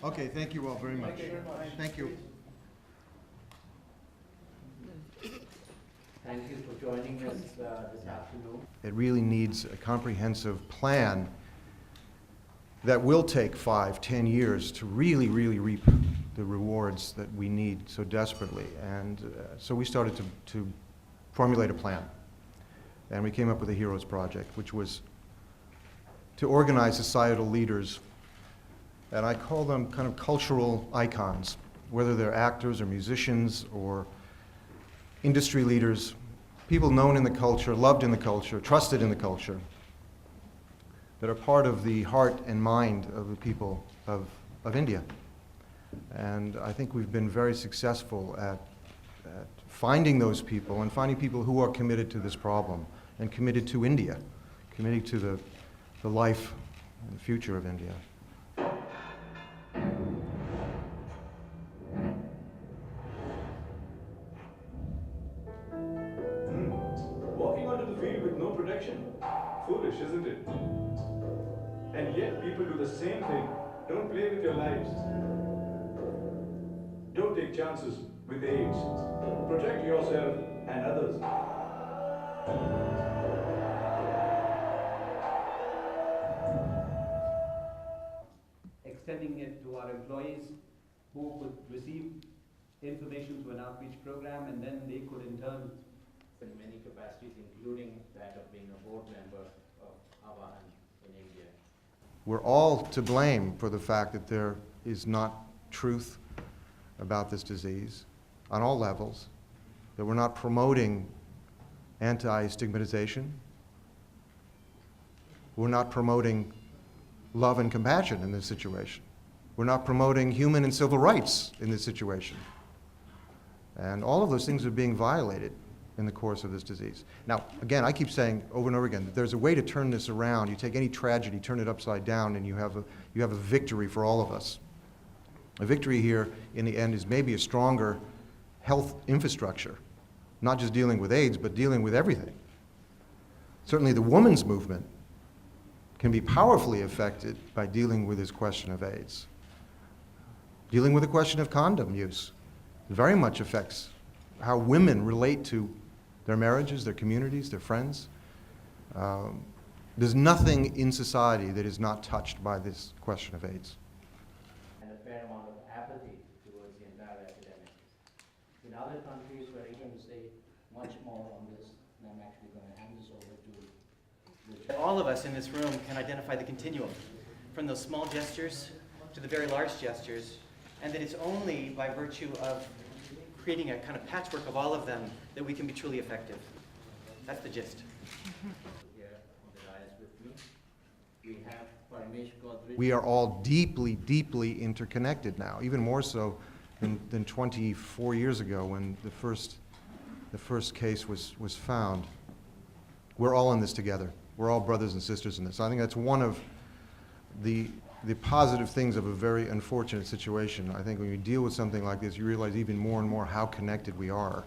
Okay, thank you all very much. Thank you. Thank you for joining us this afternoon. It really needs a comprehensive plan that will take 5, 10 years to really reap the rewards that we need so desperately. And so we started to formulate a plan. And we came up with a HEROES project, which was to organize societal leaders, and I call them kind of cultural icons, whether they're actors or musicians or industry leaders, people known in the culture, loved in the culture, trusted in the culture, that are part of the heart and mind of the people of India. And I think we've been very successful at finding those people and finding people who are committed to this problem and committed to India, committed to the life and the future of India. Walking onto the field with no protection. Foolish, isn't it? And yet people do the same thing. Don't play with your lives. Don't take chances with AIDS. Protect yourself and others. Extending it to our employees who could receive information through an outreach program, and then they could in turn, in many capacities, including that of being a board member of Avan in India. We're all to blame for the fact that there is not truth about this disease on all levels, that we're not promoting anti-stigmatization, we're not promoting love and compassion in this situation. We're not promoting human and civil rights in this situation. And all of those things are being violated in the course of this disease. Now, again, I keep saying over and over again that there's a way to turn this around. You take any tragedy, turn it upside down, and you have a victory for all of us. A victory here, in the end, is maybe a stronger health infrastructure, not just dealing with AIDS, but dealing with everything. Certainly the women's movement can be powerfully affected by dealing with this question of AIDS. Dealing with the question of condom use very much affects how women relate to their marriages, their communities, their friends. There's nothing in society that is not touched by this question of AIDS. And a fair amount of apathy towards the entire epidemic. In other countries where you can say much more on this, and I'm actually going to hand this over to all of us in this room can identify the continuum, from those small gestures to the very large gestures, and that it's only by virtue of creating a kind of patchwork of all of them that we can be truly effective. That's the gist. Here on the dais with me, we have Parmesh Godrej. We are all deeply, deeply interconnected now, even more so than 24 years ago when the first case was found. We're all in this together. We're all brothers and sisters in this. I think that's one of the positive things of a very unfortunate situation. I think when you deal with something like this, you realize even more and more how connected we are.